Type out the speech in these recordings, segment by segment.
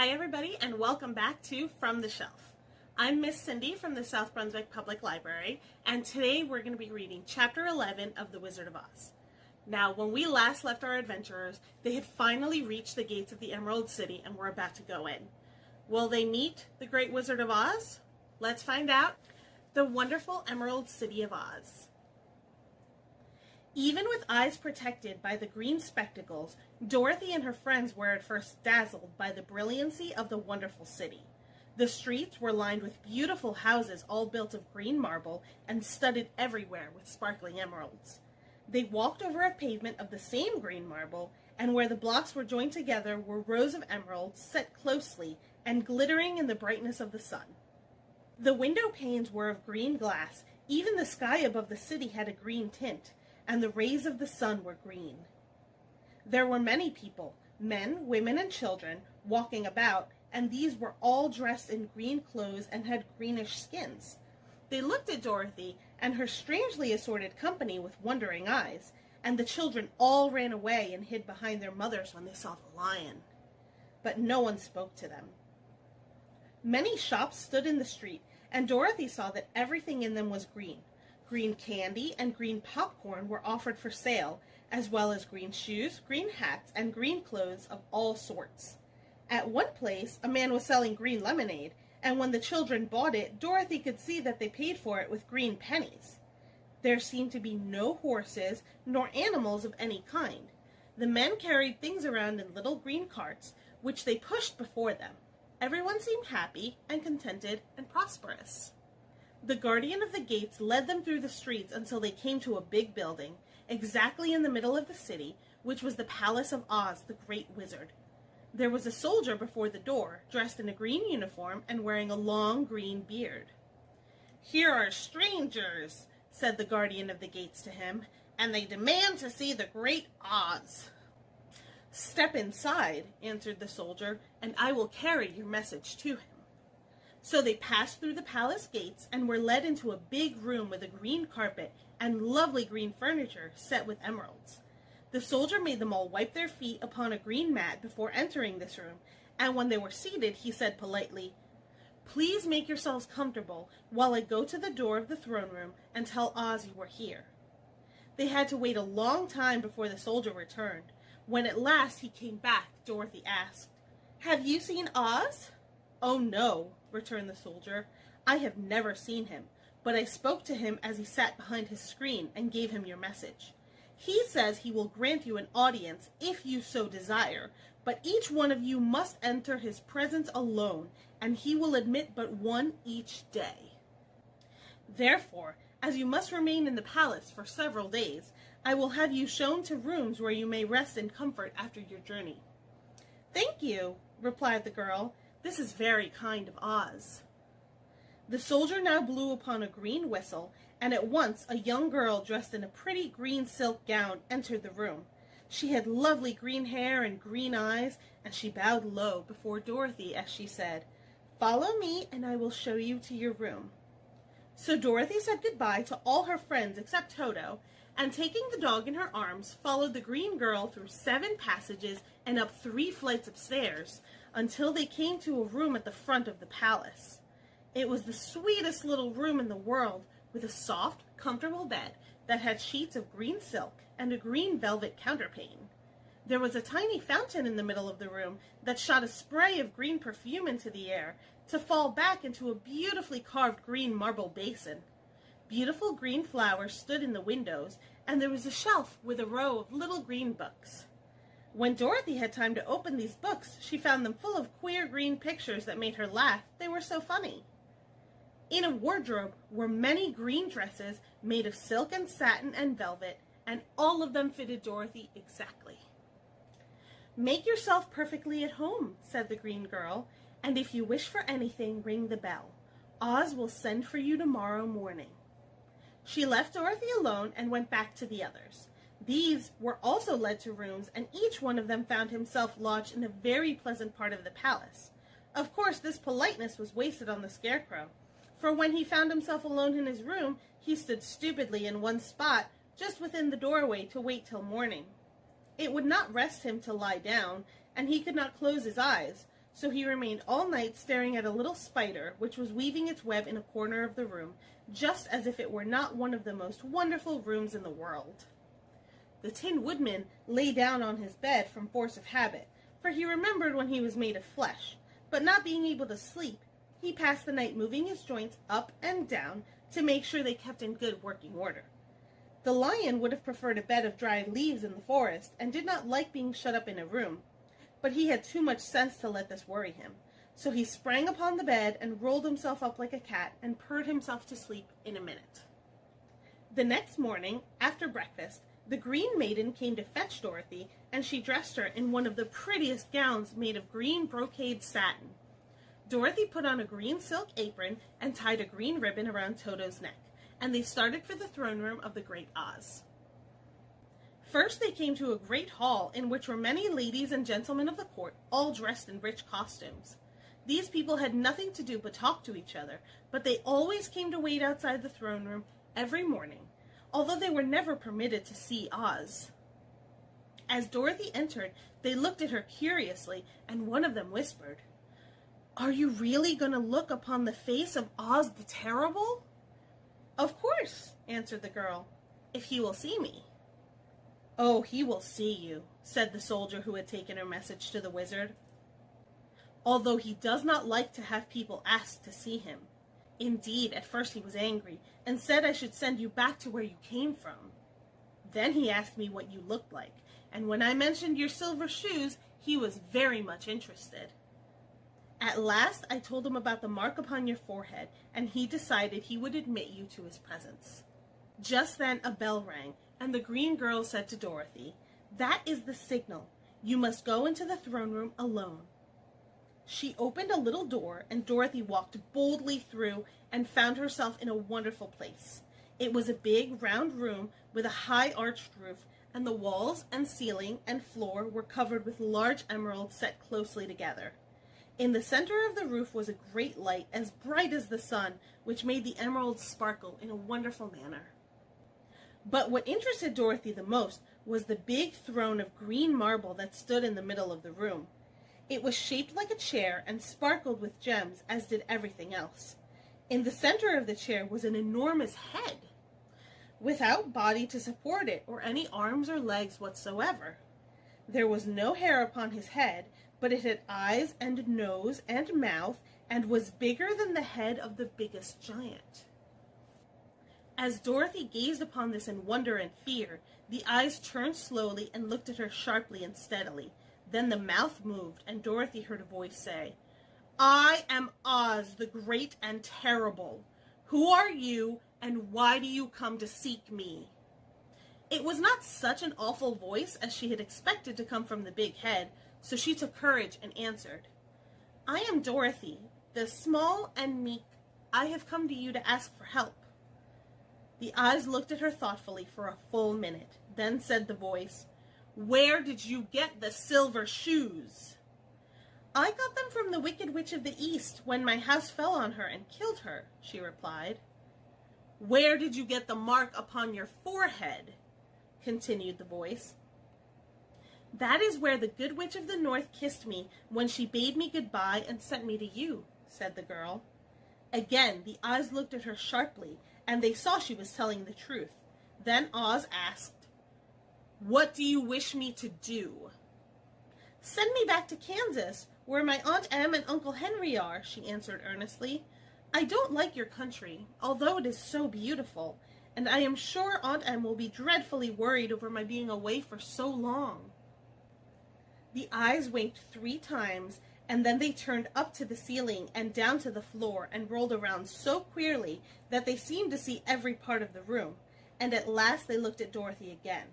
Hi everybody and welcome back to From the Shelf. I'm Miss Cindy from the South Brunswick Public Library, and today we're going to be reading Chapter 11 of The Wizard of Oz. Now, when we last left our adventurers, they had finally reached the gates of the Emerald City and were about to go in. Will they meet the Great Wizard of Oz? Let's find out. The wonderful Emerald City of Oz. Even with eyes protected by the green spectacles, Dorothy and her friends were at first dazzled by the brilliancy of the wonderful city. The streets were lined with beautiful houses all built of green marble and studded everywhere with sparkling emeralds. They walked over a pavement of the same green marble, and where the blocks were joined together were rows of emeralds set closely and glittering in the brightness of the sun. The window panes were of green glass. Even the sky above the city had a green tint, and the rays of the sun were green. There were many people, men, women, and children, walking about, and these were all dressed in green clothes and had greenish skins. They looked at Dorothy and her strangely assorted company with wondering eyes, and the children all ran away and hid behind their mothers when they saw the lion. But no one spoke to them. Many shops stood in the street, and Dorothy saw that everything in them was green. Green candy and green popcorn were offered for sale, as well as green shoes, green hats, and green clothes of all sorts. At one place, a man was selling green lemonade, and when the children bought it, Dorothy could see that they paid for it with green pennies. There seemed to be no horses, nor animals of any kind. The men carried things around in little green carts, which they pushed before them. Everyone seemed happy and contented and prosperous. The guardian of the gates led them through the streets until they came to a big building, exactly in the middle of the city, which was the Palace of Oz, the Great Wizard. There was a soldier before the door, dressed in a green uniform and wearing a long green beard. "Here are strangers," said the guardian of the gates to him, "and they demand to see the Great Oz." "Step inside," answered the soldier, "and I will carry your message to him." So they passed through the palace gates and were led into a big room with a green carpet and lovely green furniture set with emeralds. The soldier made them all wipe their feet upon a green mat before entering this room, and when they were seated, he said politely, "Please make yourselves comfortable while I go to the door of the throne room and tell Oz you were here." They had to wait a long time before the soldier returned. When at last he came back, Dorothy asked, "Have you seen Oz?" "Oh, no," returned the soldier. "I have never seen him, but I spoke to him as he sat behind his screen and gave him your message. He says he will grant you an audience if you so desire, but each one of you must enter his presence alone, and he will admit but one each day. Therefore, as you must remain in the palace for several days, I will have you shown to rooms where you may rest in comfort after your journey." "Thank you," replied the girl. "This is very kind of Oz." The soldier now blew upon a green whistle, and at once a young girl dressed in a pretty green silk gown entered the room. She had lovely green hair and green eyes, and she bowed low before Dorothy as she said, "Follow me, and I will show you to your room." So Dorothy said goodbye to all her friends except Toto, and taking the dog in her arms, followed the green girl through 7 passages and up 3 flights of stairs, until they came to a room at the front of the palace. It was the sweetest little room in the world, with a soft, comfortable bed that had sheets of green silk and a green velvet counterpane. There was a tiny fountain in the middle of the room that shot a spray of green perfume into the air, to fall back into a beautifully carved green marble basin. Beautiful green flowers stood in the windows, and there was a shelf with a row of little green books. When Dorothy had time to open these books, she found them full of queer green pictures that made her laugh. They were so funny. In a wardrobe were many green dresses made of silk and satin and velvet, and all of them fitted Dorothy exactly. "Make yourself perfectly at home," said the green girl, "and if you wish for anything, ring the bell. Oz will send for you tomorrow morning." She left Dorothy alone and went back to the others. These were also led to rooms, and each one of them found himself lodged in a very pleasant part of the palace. Of course, this politeness was wasted on the Scarecrow, for when he found himself alone in his room, he stood stupidly in one spot, just within the doorway, to wait till morning. It would not rest him to lie down, and he could not close his eyes, So he remained all night staring at a little spider which was weaving its web in a corner of the room, just as if it were not one of the most wonderful rooms in the world. The Tin Woodman lay down on his bed from force of habit, for he remembered when he was made of flesh, but not being able to sleep, he passed the night moving his joints up and down to make sure they kept in good working order. The Lion would have preferred a bed of dried leaves in the forest, and did not like being shut up in a room, but he had too much sense to let this worry him, so he sprang upon the bed and rolled himself up like a cat and purred himself to sleep in a minute. The next morning, after breakfast, the Green Maiden came to fetch Dorothy, and she dressed her in one of the prettiest gowns made of green brocade satin. Dorothy put on a green silk apron and tied a green ribbon around Toto's neck, and they started for the throne room of the Great Oz. First they came to a great hall in which were many ladies and gentlemen of the court, all dressed in rich costumes. These people had nothing to do but talk to each other, but they always came to wait outside the throne room every morning, although they were never permitted to see Oz. As Dorothy entered, they looked at her curiously, and one of them whispered, "Are you really going to look upon the face of Oz the Terrible?" "Of course," answered the girl, "if he will see me." "Oh, he will see you," said the soldier who had taken her message to the wizard, "although he does not like to have people asked to see him. Indeed, at first he was angry, and said I should send you back to where you came from. Then he asked me what you looked like, and when I mentioned your silver shoes, he was very much interested. At last I told him about the mark upon your forehead, and he decided he would admit you to his presence." Just then a bell rang, and the green girl said to Dorothy, "That is the signal. You must go into the throne room alone." She opened a little door, and Dorothy walked boldly through and found herself in a wonderful place. It was a big, round room with a high arched roof, and the walls and ceiling and floor were covered with large emeralds set closely together. In the center of the roof was a great light, as bright as the sun, which made the emeralds sparkle in a wonderful manner. But what interested Dorothy the most was the big throne of green marble that stood in the middle of the room. It was shaped like a chair and sparkled with gems, as did everything else. In the center of the chair was an enormous head, without body to support it or any arms or legs whatsoever. There was no hair upon his head, but it had eyes and nose and mouth, and was bigger than the head of the biggest giant. As Dorothy gazed upon this in wonder and fear, the eyes turned slowly and looked at her sharply and steadily. Then the mouth moved, and Dorothy heard a voice say, "I am Oz, the Great and Terrible. Who are you, and why do you come to seek me?" It was not such an awful voice as she had expected to come from the big head, so she took courage and answered, "I am Dorothy, the small and meek. I have come to you to ask for help." The eyes looked at her thoughtfully for a full minute. Then said the voice, "Where did you get the silver shoes?" "I got them from the Wicked Witch of the East when my house fell on her and killed her," she replied. "Where did you get the mark upon your forehead?" continued the voice. "That is where the Good Witch of the North kissed me when she bade me goodbye and sent me to you," said the girl. Again the eyes looked at her sharply, and they saw she was telling the truth. Then Oz asked, "What do you wish me to do?" "Send me back to Kansas, where my Aunt Em and Uncle Henry are," she answered earnestly. "I don't like your country, although it is so beautiful, and I am sure Aunt Em will be dreadfully worried over my being away for so long." The eyes winked 3 times, and then they turned up to the ceiling and down to the floor and rolled around so queerly that they seemed to see every part of the room, and at last they looked at Dorothy again.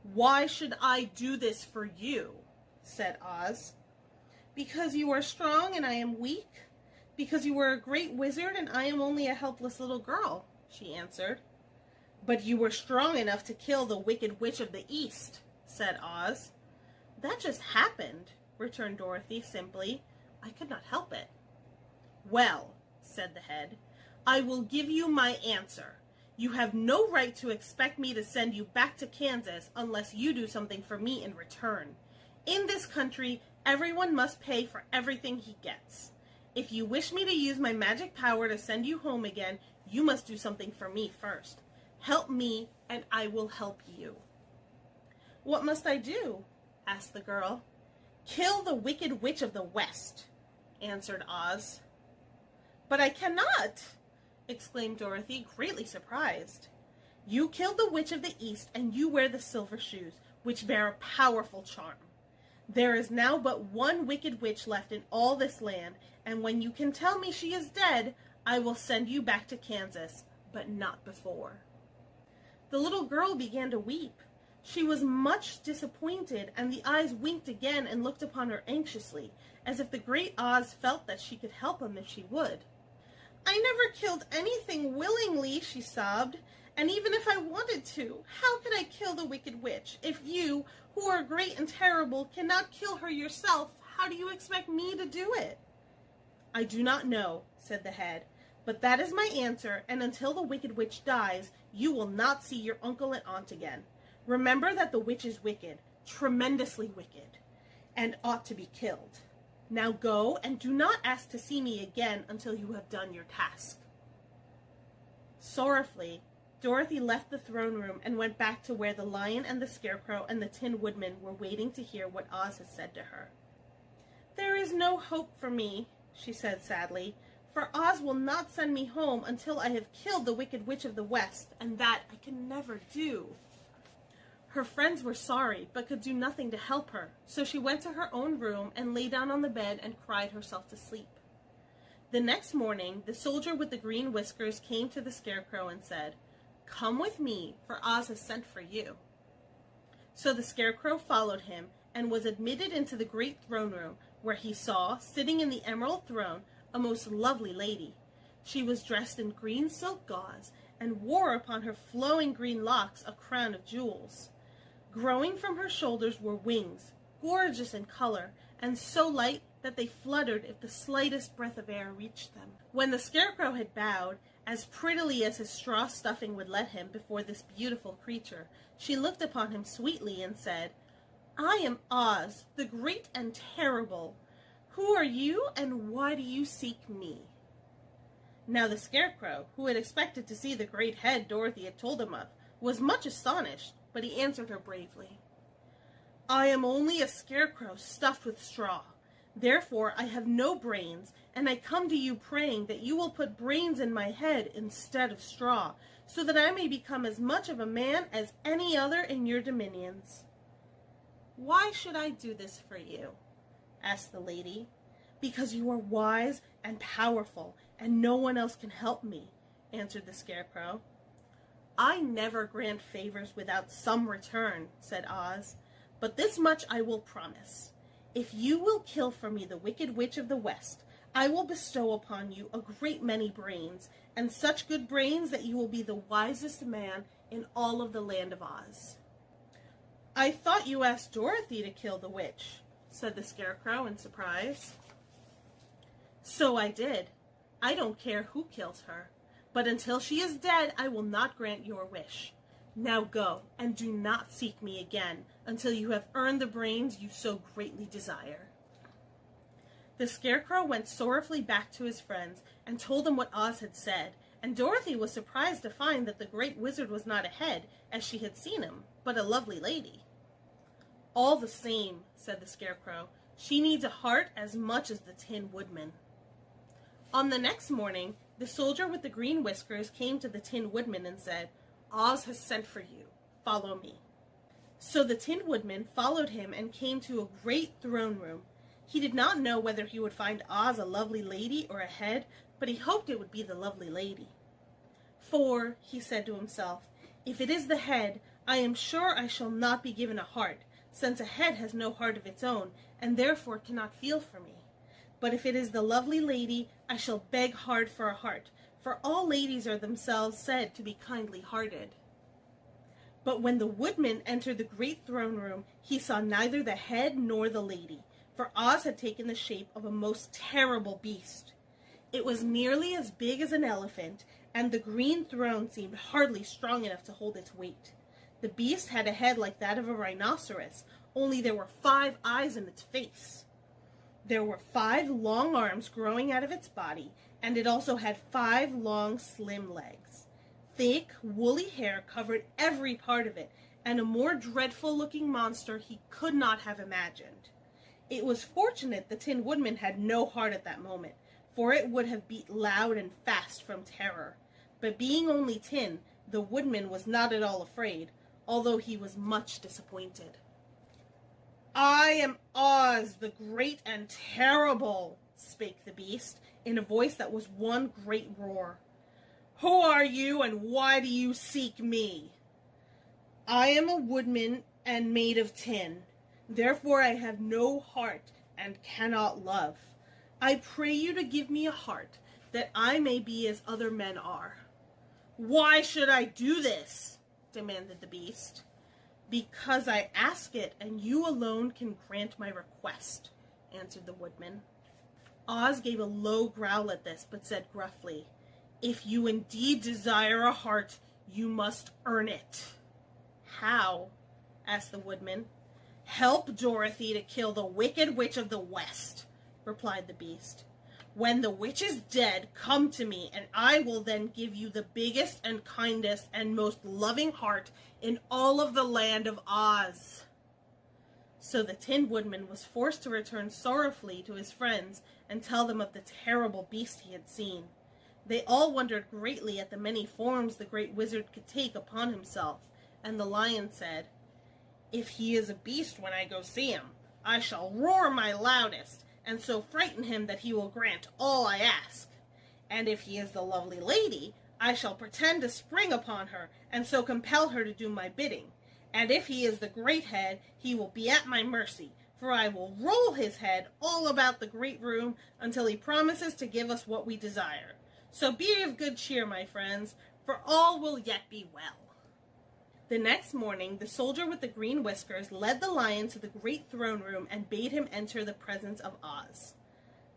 "Why should I do this for you?" said Oz. "Because you are strong and I am weak. Because you are a great wizard and I am only a helpless little girl," she answered. "But you were strong enough to kill the Wicked Witch of the East," said Oz. "That just happened," returned Dorothy simply. "I could not help it." "Well," said the head, "I will give you my answer. You have no right to expect me to send you back to Kansas unless you do something for me in return. In this country, everyone must pay for everything he gets. If you wish me to use my magic power to send you home again, you must do something for me first. Help me, and I will help you." "What must I do?" asked the girl. "Kill the Wicked Witch of the West," answered Oz. "But I cannot!" exclaimed Dorothy, greatly surprised. "You killed the Witch of the East, and you wear the silver shoes, which bear a powerful charm. There is now but one Wicked Witch left in all this land, and when you can tell me she is dead, I will send you back to Kansas, but not before." The little girl began to weep. She was much disappointed, and the eyes winked again and looked upon her anxiously, as if the great Oz felt that she could help him if she would. "I never killed anything willingly," she sobbed, "and even if I wanted to, how could I kill the Wicked Witch? If you, who are great and terrible, cannot kill her yourself, how do you expect me to do it?" "I do not know," said the head, "but that is my answer, and until the Wicked Witch dies, you will not see your uncle and aunt again. Remember that the witch is wicked, tremendously wicked, and ought to be killed. Now go, and do not ask to see me again until you have done your task." Sorrowfully, Dorothy left the throne room and went back to where the Lion and the Scarecrow and the Tin Woodman were waiting to hear what Oz had said to her. "There is no hope for me," she said sadly, "for Oz will not send me home until I have killed the Wicked Witch of the West, and that I can never do." Her friends were sorry, but could do nothing to help her, so she went to her own room and lay down on the bed and cried herself to sleep. The next morning, the soldier with the green whiskers came to the Scarecrow and said, "Come with me, for Oz has sent for you." So the Scarecrow followed him and was admitted into the great throne room, where he saw, sitting in the emerald throne, a most lovely lady. She was dressed in green silk gauze and wore upon her flowing green locks a crown of jewels. Growing from her shoulders were wings, gorgeous in color, and so light that they fluttered if the slightest breath of air reached them. When the Scarecrow had bowed, as prettily as his straw stuffing would let him, before this beautiful creature, she looked upon him sweetly and said, "I am Oz, the great and terrible. Who are you, and why do you seek me?" Now the Scarecrow, who had expected to see the great head Dorothy had told him of, was much astonished, but he answered her bravely. "I am only a scarecrow stuffed with straw. Therefore I have no brains, and I come to you praying that you will put brains in my head instead of straw, so that I may become as much of a man as any other in your dominions." "Why should I do this for you?" asked the lady. "Because you are wise and powerful, and no one else can help me," answered the Scarecrow. "I never grant favors without some return," said Oz, "but this much I will promise. If you will kill for me the Wicked Witch of the West, I will bestow upon you a great many brains, and such good brains that you will be the wisest man in all of the land of Oz." "I thought you asked Dorothy to kill the witch," said the Scarecrow in surprise. "So I did. I don't care who kills her. But until she is dead, I will not grant your wish. Now go, and do not seek me again until you have earned the brains you so greatly desire." The Scarecrow went sorrowfully back to his friends and told them what Oz had said, and Dorothy was surprised to find that the great wizard was not a head, as she had seen him, but a lovely lady. "All the same," said the Scarecrow, "she needs a heart as much as the Tin Woodman." On the next morning, the soldier with the green whiskers came to the Tin Woodman and said, "Oz has sent for you. Follow me." So the Tin Woodman followed him and came to a great throne room. He did not know whether he would find Oz a lovely lady or a head, but he hoped it would be the lovely lady. "For," he said to himself, "if it is the head, I am sure I shall not be given a heart, since a head has no heart of its own, and therefore cannot feel for me. But if it is the lovely lady, I shall beg hard for a heart, for all ladies are themselves said to be kindly-hearted." But when the Woodman entered the great throne room, he saw neither the head nor the lady, for Oz had taken the shape of a most terrible beast. It was nearly as big as an elephant, and the green throne seemed hardly strong enough to hold its weight. The beast had a head like that of a rhinoceros, only there were 5 eyes in its face. There were 5 long arms growing out of its body, and it also had 5 long, slim legs. Thick, woolly hair covered every part of it, and a more dreadful-looking monster he could not have imagined. It was fortunate the Tin Woodman had no heart at that moment, for it would have beat loud and fast from terror. But being only tin, the Woodman was not at all afraid, although he was much disappointed. "I am Oz, the great and terrible," spake the beast, in a voice that was one great roar. "Who are you, and why do you seek me?" "I am a woodman and made of tin. Therefore I have no heart and cannot love. I pray you to give me a heart, that I may be as other men are." "Why should I do this?" demanded the beast. "Because I ask it, and you alone can grant my request," answered the woodman. Oz gave a low growl at this, but said gruffly, "If you indeed desire a heart, you must earn it." "How?" asked the woodman. "Help Dorothy to kill the Wicked Witch of the West," replied the beast. "When the witch is dead, come to me, and I will then give you the biggest and kindest and most loving heart in all of the land of Oz." So the Tin Woodman was forced to return sorrowfully to his friends and tell them of the terrible beast he had seen. They all wondered greatly at the many forms the great wizard could take upon himself, and the lion said, "If he is a beast when I go see him, I shall roar my loudest, and so frighten him that he will grant all I ask. And if he is the lovely lady, I shall pretend to spring upon her, and so compel her to do my bidding. And if he is the great head, he will be at my mercy, for I will roll his head all about the great room until he promises to give us what we desire. So be of good cheer, my friends, for all will yet be well." The next morning, the soldier with the green whiskers led the lion to the great throne room and bade him enter the presence of Oz.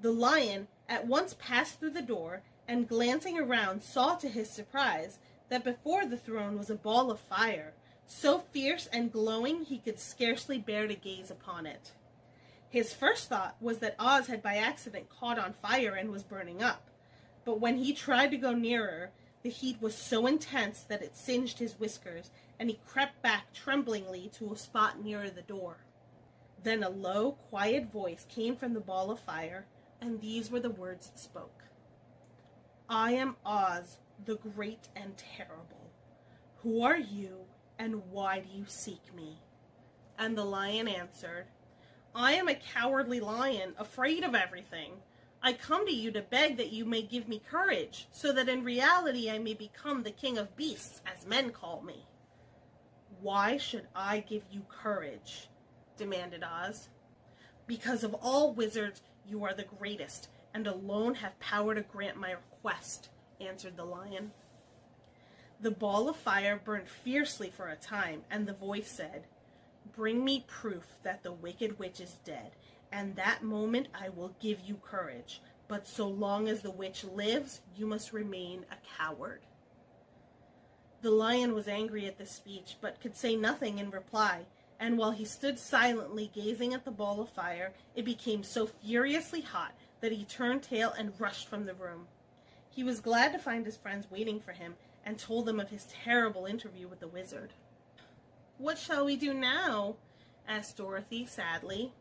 The lion at once passed through the door, and glancing around saw to his surprise that before the throne was a ball of fire, so fierce and glowing he could scarcely bear to gaze upon it. His first thought was that Oz had by accident caught on fire and was burning up, but when he tried to go nearer, the heat was so intense that it singed his whiskers, and he crept back tremblingly to a spot nearer the door. Then a low, quiet voice came from the ball of fire, and these were the words it spoke. "I am Oz, the great and terrible. Who are you, and why do you seek me?" And the lion answered, "I am a cowardly lion, afraid of everything. I come to you to beg that you may give me courage, so that in reality I may become the king of beasts, as men call me." "Why should I give you courage?" demanded Oz. "Because of all wizards, you are the greatest, and alone have power to grant my request," answered the lion. The ball of fire burned fiercely for a time, and the voice said, "Bring me proof that the Wicked Witch is dead, and that moment I will give you courage, but so long as the witch lives, you must remain a coward." The lion was angry at this speech, but could say nothing in reply, and while he stood silently gazing at the ball of fire, it became so furiously hot that he turned tail and rushed from the room. He was glad to find his friends waiting for him, and told them of his terrible interview with the wizard. "What shall we do now?" asked Dorothy sadly.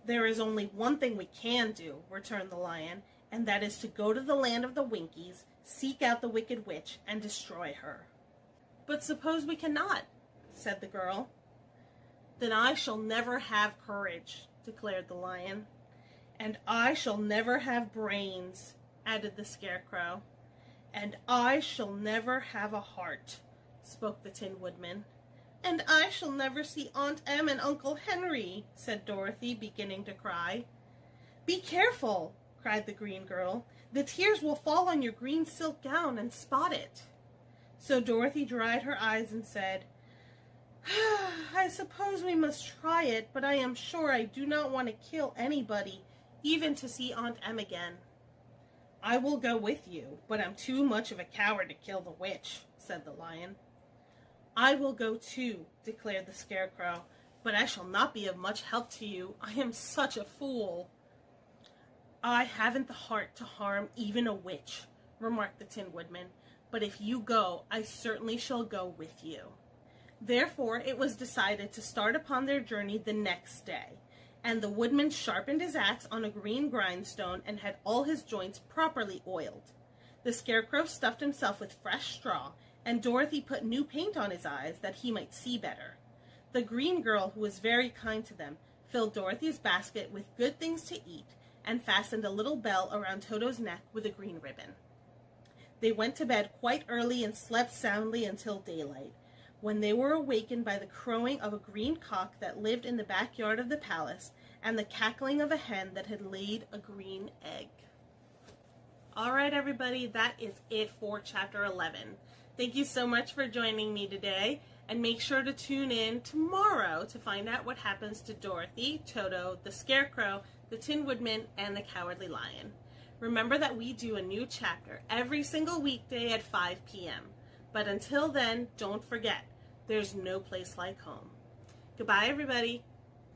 "There is only one thing we can do," returned the lion, "and that is to go to the land of the Winkies, seek out the Wicked Witch, and destroy her." "But suppose we cannot?" said the girl. "Then I shall never have courage," declared the lion. "And I shall never have brains," added the Scarecrow. "And I shall never have a heart," spoke the Tin Woodman. "And I shall never see Aunt Em and Uncle Henry," said Dorothy, beginning to cry. "Be careful," cried the green girl. "The tears will fall on your green silk gown and spot it." So Dorothy dried her eyes and said, "I suppose we must try it, but I am sure I do not want to kill anybody, even to see Aunt Em again." "I will go with you, but I'm too much of a coward to kill the witch," said the lion. "I will go too," declared the Scarecrow, but I shall not be of much help to you. I am such a fool." "I haven't the heart to harm even a witch," remarked the Tin Woodman, "but if you go, I certainly shall go with you." Therefore it was decided to start upon their journey the next day, and the Woodman sharpened his axe on a green grindstone and had all his joints properly oiled. The Scarecrow stuffed himself with fresh straw, and Dorothy put new paint on his eyes that he might see better. The Green Girl, who was very kind to them, filled Dorothy's basket with good things to eat, and fastened a little bell around Toto's neck with a green ribbon. They went to bed quite early and slept soundly until daylight, when they were awakened by the crowing of a green cock that lived in the backyard of the palace, and the cackling of a hen that had laid a green egg. All right, everybody, that is it for Chapter 11. Thank you so much for joining me today, and make sure to tune in tomorrow to find out what happens to Dorothy, Toto, the Scarecrow, the Tin Woodman, and the Cowardly Lion. Remember that we do a new chapter every single weekday at 5 p.m. But until then, don't forget, there's no place like home. Goodbye, everybody.